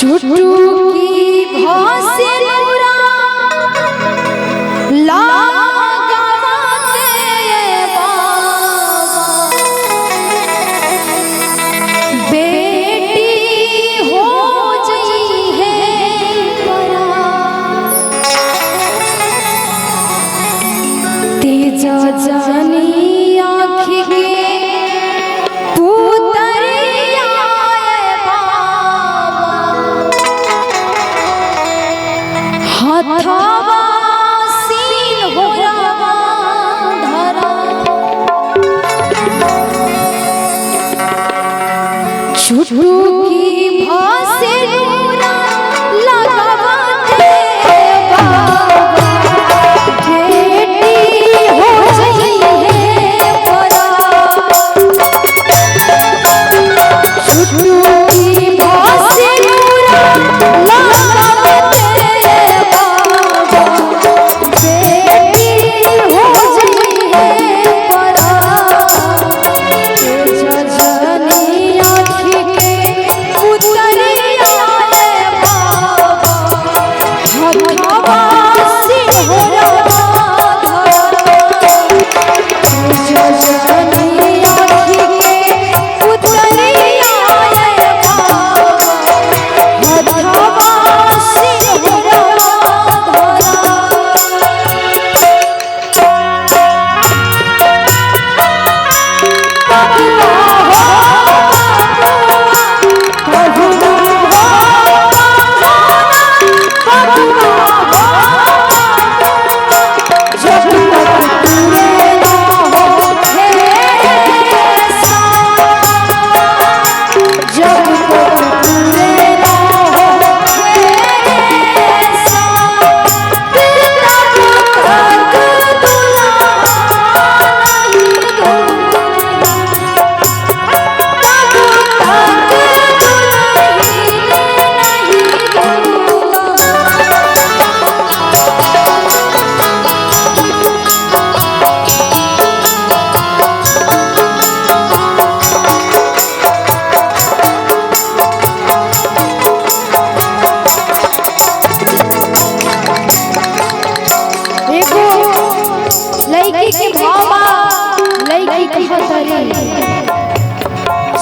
छुटू की भासे नूरा लगावते बाबा बेटी हो जई है परा तेजा जानी आँखी के हथवा सीन हो रवा धरा छुटू की भासे नूरा लगावते बाबा बेटी हो जई है परा छुटू की भासे नूरा लगावते लड़की के भावा लड़की कहतरे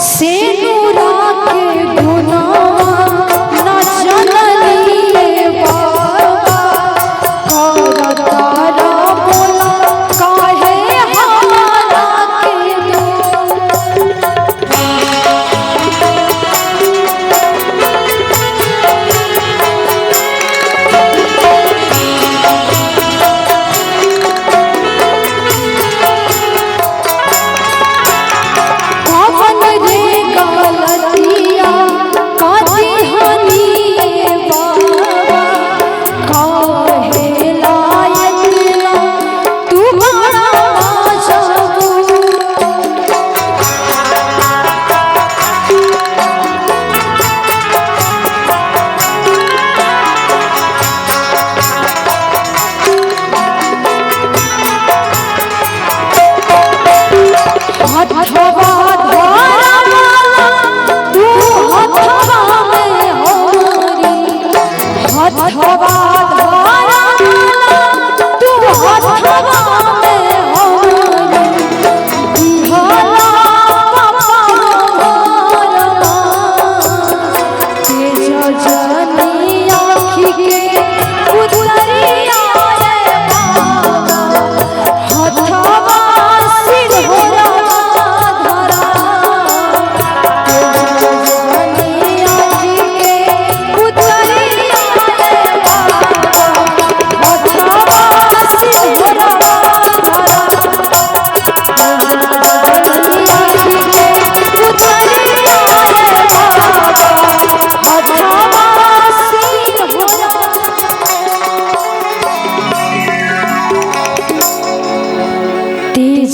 से नूरा के गुना ना जननी बाबा कर तारा बोला काहे हमारा के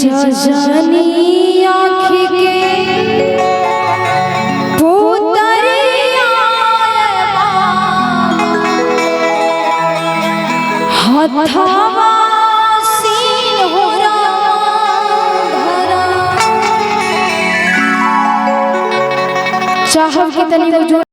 जनी आँखी के पुतरिया हथवा सीन हो धरा चाहब के तनी